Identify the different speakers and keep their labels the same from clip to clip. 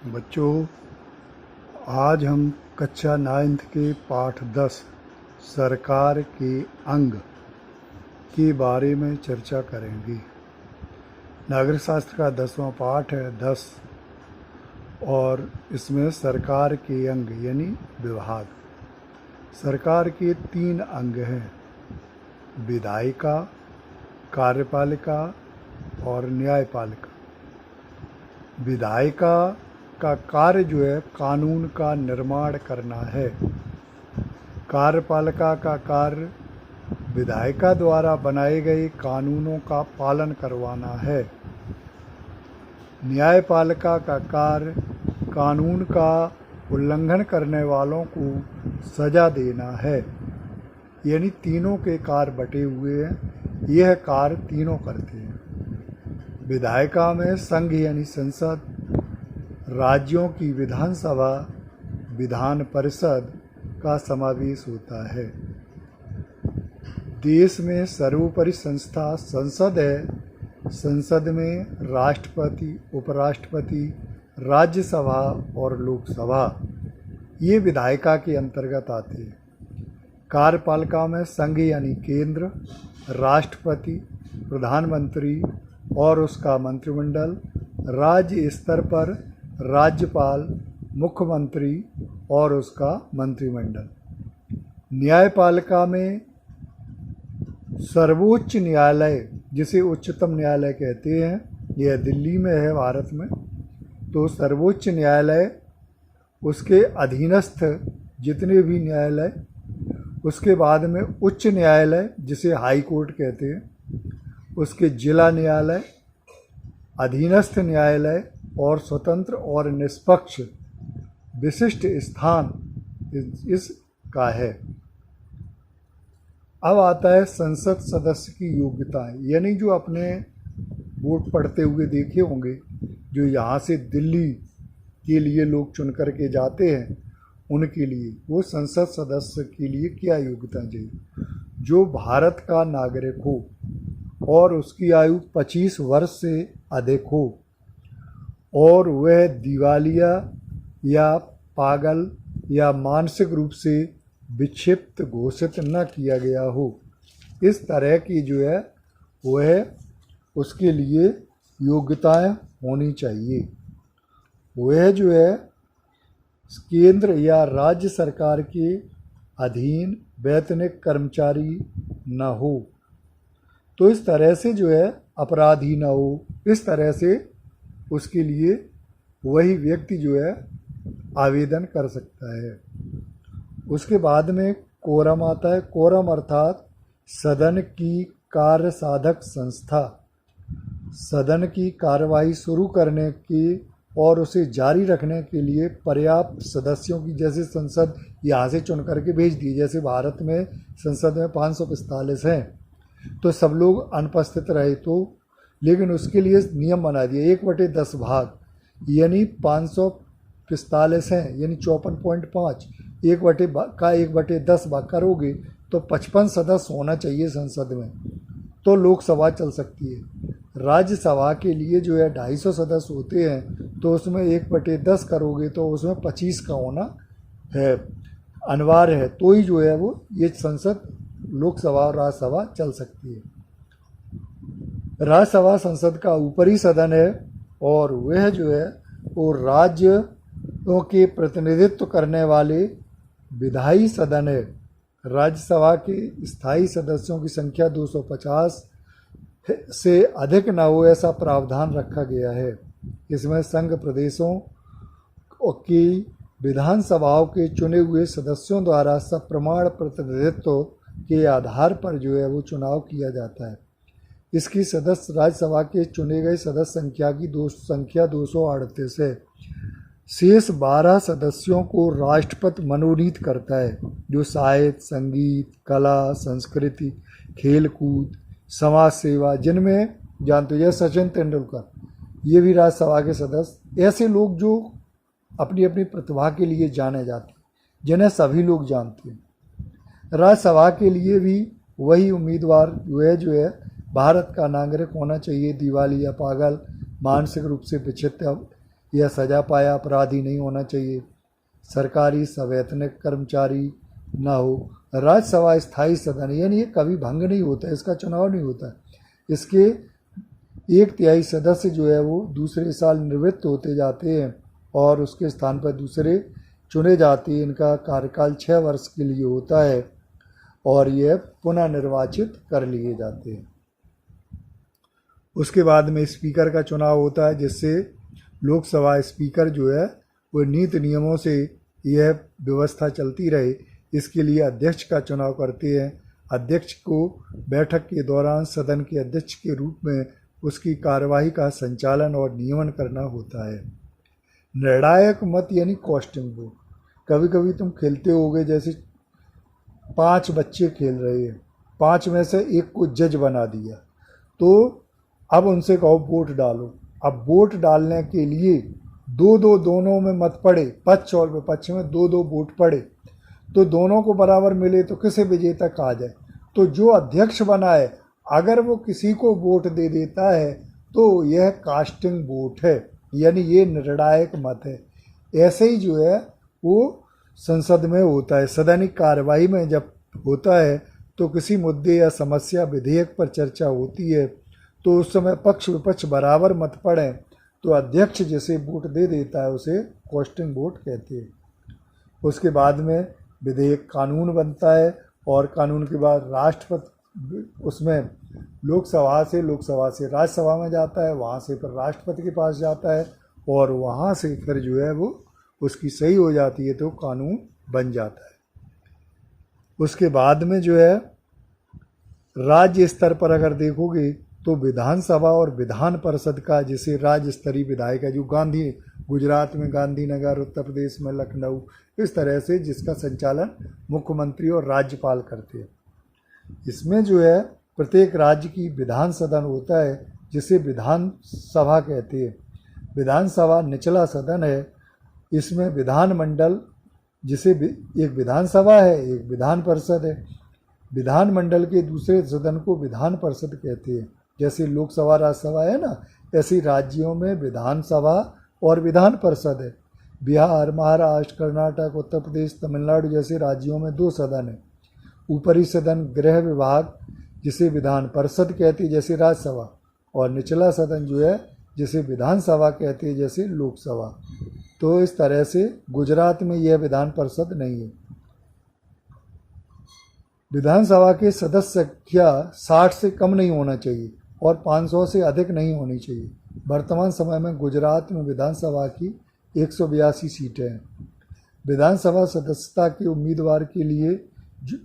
Speaker 1: बच्चों, आज हम कक्षा 9th के पाठ 10 सरकार के अंग के बारे में चर्चा करेंगे। नागरिक शास्त्र का 10वां पाठ है 10 और इसमें सरकार के अंग यानी विभाग। सरकार के 3 अंग हैं, विधायिका, कार्यपालिका और न्यायपालिका। विधायिका का कार्य जो है कानून का निर्माण करना है। कार्यपालिका का कार्य विधायिका द्वारा बनाए गए कानूनों का पालन करवाना है। न्यायपालिका का कार्य कानून का उल्लंघन करने वालों को सजा देना है। यानी तीनों के कार्य बटे हुए हैं, यह कार्य तीनों करते हैं। विधायिका में संघ यानी संसद, राज्यों की विधानसभा, विधान परिषद का समावेश होता है। देश में सर्वोपरि संस्था संसद है। संसद में राष्ट्रपति, उपराष्ट्रपति, राज्यसभा और लोकसभा ये विधायिका के अंतर्गत आते हैं। कार्यपालिका में संघ यानी केंद्र, राष्ट्रपति, प्रधानमंत्री और उसका मंत्रिमंडल, राज्य स्तर पर राज्यपाल, मुख्यमंत्री और उसका मंत्रिमंडल। न्यायपालिका में सर्वोच्च न्यायालय, जिसे उच्चतम न्यायालय कहते हैं, यह दिल्ली में है भारत में। तो सर्वोच्च न्यायालय, उसके अधीनस्थ जितने भी न्यायालय, उसके बाद में उच्च न्यायालय जिसे हाई कोर्ट कहते हैं, उसके जिला न्यायालय, अधीनस्थ न्यायालय और स्वतंत्र और निष्पक्ष विशिष्ट स्थान इसका है। अब आता है संसद सदस्य की योग्यताएं, यानी जो अपने वोट पढ़ते हुए देखे होंगे, जो यहाँ से दिल्ली के लिए लोग चुन करके जाते हैं, उनके लिए वो संसद सदस्य के लिए क्या योग्यता चाहिए। जो भारत का नागरिक हो और उसकी आयु 25 वर्ष से अधिक हो और वह दिवालिया या पागल या मानसिक रूप से विक्षिप्त घोषित न किया गया हो, इस तरह की जो है वह उसके लिए योग्यताएं होनी चाहिए। वह जो है केंद्र या राज्य सरकार के अधीन वैतनिक कर्मचारी न हो, तो इस तरह से जो है अपराधी न हो, इस तरह से उसके लिए वही व्यक्ति जो है आवेदन कर सकता है। उसके बाद में कोरम आता है। कोरम अर्थात सदन की कार्य साधक संस्था। सदन की कार्यवाही शुरू करने की और उसे जारी रखने के लिए पर्याप्त सदस्यों की, जैसे संसद यहाँ से चुन करके भेज दी, जैसे भारत में संसद में 545 हैं, तो सब लोग अनुपस्थित रहे तो, लेकिन उसके लिए नियम बना दिया 1/10 भाग, यानी 545 हैं यानी 54.5, 1/10 भाग करोगे तो 55 सदस्य होना चाहिए संसद में, तो लोकसभा चल सकती है। राज्यसभा के लिए जो है 250 सदस्य होते हैं, तो उसमें 1/10 करोगे तो उसमें 25 का होना है, अनिवार्य है, तो ही जो है वो ये संसद, लोकसभा और राज्यसभा चल सकती है। राज्यसभा संसद का ऊपरी सदन है और वह जो है वो राज्यों के प्रतिनिधित्व करने वाले विधायी सदन है। राज्यसभा के स्थायी सदस्यों की संख्या 250 से अधिक न हो, ऐसा प्रावधान रखा गया है। इसमें संघ प्रदेशों की विधानसभाओं के चुने हुए सदस्यों द्वारा सप्रमाण प्रतिनिधित्व के आधार पर जो है वो चुनाव किया जाता है। इसकी सदस्य राज्यसभा के चुने गए सदस्य संख्या 238 है। शेष 12 सदस्यों को राष्ट्रपति मनोनीत करता है, जो साहित्य, संगीत, कला, संस्कृति, खेलकूद, समाज सेवा, जिनमें जानते हो जैसे सचिन तेंदुलकर, ये भी राज्यसभा के सदस्य, ऐसे लोग जो अपनी अपनी प्रतिभा के लिए जाने जाते हैं, जिन्हें सभी लोग जानते हैं। राज्यसभा के लिए भी वही उम्मीदवार जो है भारत का नागरिक होना चाहिए, दिवालिया, पागल, मानसिक रूप से विक्षिप्त या सजा पाया अपराधी नहीं होना चाहिए, सरकारी संवैधानिक कर्मचारी ना हो, राज्यसभा स्थायी सदन यानी ये कभी भंग नहीं होता, इसका चुनाव नहीं होता, इसके 1/3 सदस्य जो है वो दूसरे साल निवृत्त होते जाते हैं और उसके स्थान पर दूसरे चुने जाते हैं। इनका कार्यकाल 6 वर्ष के लिए होता है और यह पुनः निर्वाचित कर लिए जाते हैं। उसके बाद में स्पीकर का चुनाव होता है, जिससे लोकसभा स्पीकर जो है वो नीति नियमों से यह व्यवस्था चलती रहे, इसके लिए अध्यक्ष का चुनाव करते हैं। अध्यक्ष को बैठक के दौरान सदन के अध्यक्ष के रूप में उसकी कार्यवाही का संचालन और नियमन करना होता है। निर्णायक मत यानी कास्टिंग वोट, कभी कभी तुम खेलते होगे, जैसे 5 बच्चे खेल रहे हैं, 5 में से एक को जज बना दिया, तो अब उनसे कहो वोट डालो। अब वोट डालने के लिए दोनों में मत पड़े, पक्ष और विपक्ष में 2 वोट पड़े, तो दोनों को बराबर मिले तो किसे विजेता कहा जाए। तो जो अध्यक्ष बना है अगर वो किसी को वोट दे देता है तो यह कास्टिंग वोट है, यानी ये निर्णायक मत है। ऐसे ही जो है वो संसद में होता है, सदनिक कार्यवाही में जब होता है तो किसी मुद्दे या समस्या विधेयक पर चर्चा होती है, तो उस समय पक्ष विपक्ष बराबर मत पड़े तो अध्यक्ष जिसे वोट दे देता है उसे कास्टिंग वोट कहते हैं। उसके बाद में विधेयक कानून बनता है और कानून के बाद राष्ट्रपति उसमें लोकसभा से राज्यसभा में जाता है, वहाँ से फिर राष्ट्रपति के पास जाता है और वहाँ से फिर जो है वो उसकी सही हो जाती है तो कानून बन जाता है। उसके बाद में जो है राज्य स्तर पर अगर देखोगे तो विधानसभा और विधान परिषद का, जिसे राज्य स्तरीय विधायक है, जो गुजरात में गांधीनगर, उत्तर प्रदेश में लखनऊ, इस तरह से जिसका संचालन मुख्यमंत्री और राज्यपाल करते हैं। इसमें जो है प्रत्येक राज्य की विधान सदन होता है जिसे विधानसभा कहते हैं। विधानसभा निचला सदन है, इसमें विधानमंडल जिसे एक विधानसभा है, एक विधान परिषद है। विधानमंडल के दूसरे सदन को विधान परिषद कहते हैं। जैसे लोकसभा राज्यसभा है ना, ऐसी राज्यों में विधानसभा और विधान परिषद है। बिहार, महाराष्ट्र, कर्नाटक, उत्तर प्रदेश, तमिलनाडु जैसे राज्यों में 2 सदन है। ऊपरी सदन गृह विभाग जिसे विधान परिषद कहती है जैसे राज्यसभा, और निचला सदन जो है जिसे विधानसभा कहते हैं जैसे लोकसभा। तो इस तरह से गुजरात में यह विधान परिषद नहीं है। विधानसभा के सदस्य संख्या 60 से कम नहीं होना चाहिए और 500 से अधिक नहीं होनी चाहिए। वर्तमान समय में गुजरात में विधानसभा की 182 सीटें हैं। विधानसभा सदस्यता के उम्मीदवार के लिए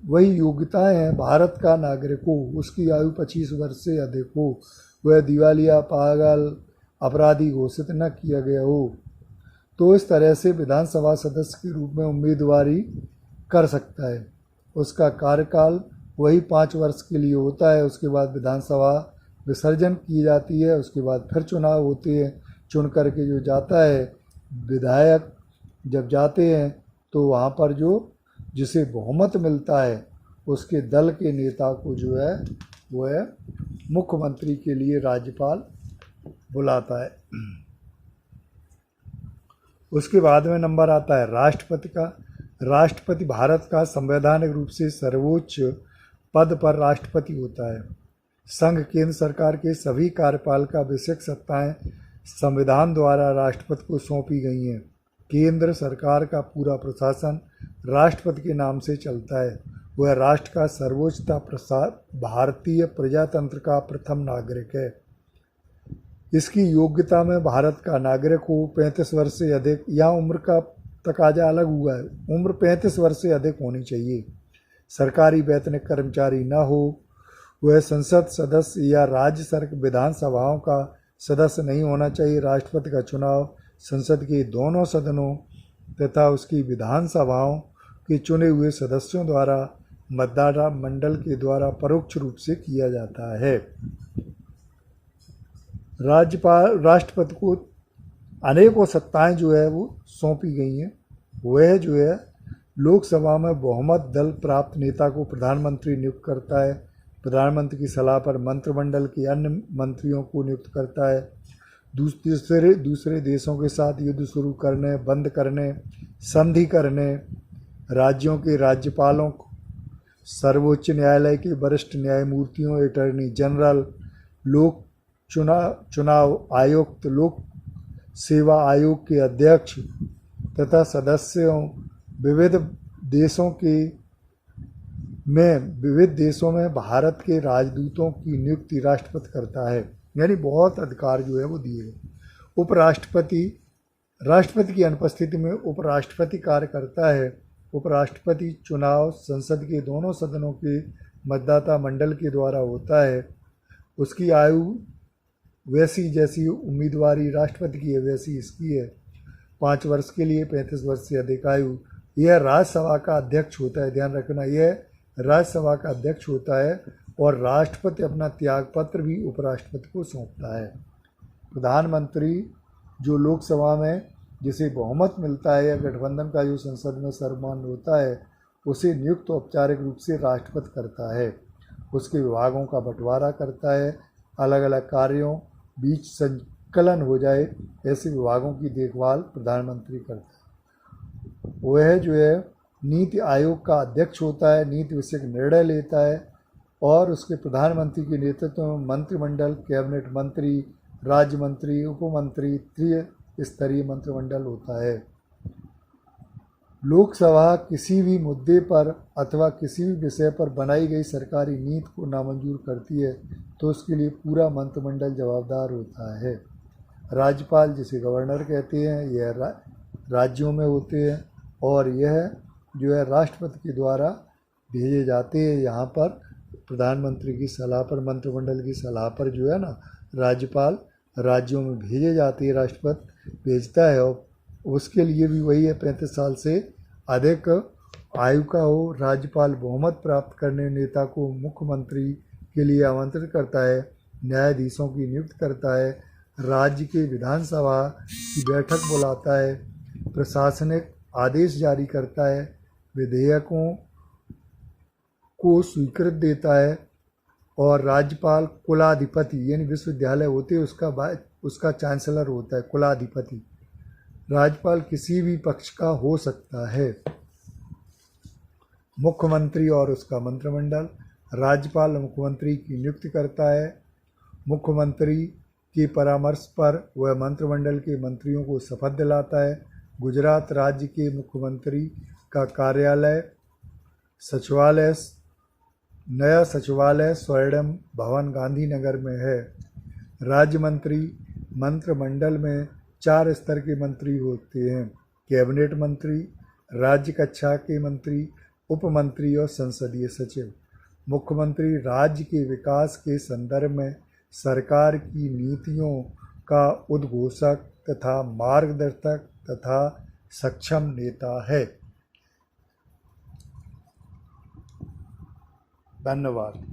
Speaker 1: वही योग्यताएं हैं, भारत का नागरिक हो, उसकी आयु 25 वर्ष से अधिक हो, वह दिवालिया, पागल, अपराधी घोषित न किया गया हो, तो इस तरह से विधानसभा सदस्य के रूप में उम्मीदवारी कर सकता है। उसका कार्यकाल वही 5 वर्ष के लिए होता है। उसके बाद विधानसभा विसर्जन की जाती है, उसके बाद फिर चुनाव होते हैं। चुन करके जो जाता है विधायक, जब जाते हैं तो वहाँ पर जो जिसे बहुमत मिलता है उसके दल के नेता को जो है वो है मुख्यमंत्री के लिए राज्यपाल बुलाता है। उसके बाद में नंबर आता है राष्ट्रपति का। राष्ट्रपति भारत का संवैधानिक रूप से सर्वोच्च पद पर राष्ट्रपति होता है। संघ केंद्र सरकार के सभी कार्यपाल का विषयक सत्ताएं संविधान द्वारा राष्ट्रपति को सौंपी गई हैं। केंद्र सरकार का पूरा प्रशासन राष्ट्रपति के नाम से चलता है। वह राष्ट्र का सर्वोच्चता प्रसाद भारतीय प्रजातंत्र का प्रथम नागरिक है। इसकी योग्यता में भारत का नागरिक हो, 35 वर्ष से अधिक, या उम्र का तकाजा अलग हुआ है, उम्र 35 वर्ष से अधिक होनी चाहिए। सरकारी वैतनिक कर्मचारी न हो, वह संसद सदस्य या राज्य विधानसभाओं का सदस्य नहीं होना चाहिए। राष्ट्रपति का चुनाव संसद के दोनों सदनों तथा उसकी विधानसभाओं के चुने हुए सदस्यों द्वारा मतदाता मंडल के द्वारा परोक्ष रूप से किया जाता है। राष्ट्रपति को अनेकों सत्ताएं जो है वो सौंपी गई हैं। वह जो है लोकसभा में बहुमत दल प्राप्त नेता को प्रधानमंत्री नियुक्त करता है। प्रधानमंत्री की सलाह पर मंत्रिमंडल के अन्य मंत्रियों को नियुक्त करता है। दूसरे देशों के साथ युद्ध शुरू करने, बंद करने, संधि करने, राज्यों के राज्यपालों को, सर्वोच्च न्यायालय के वरिष्ठ न्यायमूर्तियों, अटॉर्नी जनरल, लोक चुनाव आयुक्त, लोक सेवा आयोग के अध्यक्ष तथा सदस्यों, विविध देशों में भारत के राजदूतों की नियुक्ति राष्ट्रपति करता है। यानी बहुत अधिकार जो है वो दिए गए। उपराष्ट्रपति, राष्ट्रपति की अनुपस्थिति में उपराष्ट्रपति कार्य करता है। उपराष्ट्रपति चुनाव संसद के दोनों सदनों के मतदाता मंडल के द्वारा होता है। उसकी आयु वैसी जैसी उम्मीदवारी राष्ट्रपति की है वैसी इसकी है। 5 वर्ष के लिए 35 वर्ष से अधिक आयु। यह राज्यसभा का अध्यक्ष होता है, ध्यान रखना, यह राज्यसभा का अध्यक्ष होता है और राष्ट्रपति अपना त्यागपत्र भी उपराष्ट्रपति को सौंपता है। प्रधानमंत्री जो लोकसभा में जिसे बहुमत मिलता है या गठबंधन का जो संसद में सर्वमान्य होता है उसे नियुक्त औपचारिक रूप से राष्ट्रपति करता है। उसके विभागों का बंटवारा करता है, अलग अलग कार्यों बीच संकलन हो जाए ऐसे विभागों की देखभाल प्रधानमंत्री करता है। वह जो है नीति आयोग का अध्यक्ष होता है, नीति विषयक निर्णय लेता है और उसके प्रधानमंत्री के नेतृत्व में मंत्रिमंडल, कैबिनेट मंत्री, राज्य मंत्री, उपमंत्री, त्रिस्तरीय मंत्रिमंडल होता है। लोकसभा किसी भी मुद्दे पर अथवा किसी भी विषय पर बनाई गई सरकारी नीति को नामंजूर करती है तो उसके लिए पूरा मंत्रिमंडल जवाबदार होता है। राज्यपाल जिसे गवर्नर कहते हैं यह राज्यों में होते हैं और यह जो है राष्ट्रपति के द्वारा भेजे जाते हैं। यहाँ पर प्रधानमंत्री की सलाह पर, मंत्रिमंडल की सलाह पर जो है ना राज्यपाल राज्यों में भेजे जाते हैं, राष्ट्रपति भेजता है और उसके लिए भी वही है 35 साल से अधिक आयु का हो। राज्यपाल बहुमत प्राप्त करने नेता को मुख्यमंत्री के लिए आमंत्रित करता है, न्यायाधीशों की नियुक्त करता है, राज्य के विधानसभा की बैठक बुलाता है, प्रशासनिक आदेश जारी करता है, विधेयकों को स्वीकृत देता है और राज्यपाल कुलाधिपति यानी विश्वविद्यालय होते उसका चांसलर होता है कुलाधिपति। राज्यपाल किसी भी पक्ष का हो सकता है। मुख्यमंत्री और उसका मंत्रिमंडल, राज्यपाल मुख्यमंत्री की नियुक्ति करता है। मुख्यमंत्री के परामर्श पर वह मंत्रिमंडल के मंत्रियों को शपथ दिलाता है। गुजरात राज्य के मुख्यमंत्री का कार्यालय सचिवालय, नया सचिवालय स्वर्णिम भवन गांधीनगर में है। राज्य मंत्री मंत्रिमंडल में 4 स्तर के मंत्री होते हैं, कैबिनेट मंत्री, राज्य कक्षा के मंत्री, उपमंत्री और संसदीय सचिव। मुख्यमंत्री राज्य के विकास के संदर्भ में सरकार की नीतियों का उद्घोषक तथा मार्गदर्शक तथा सक्षम नेता है। धन्यवाद।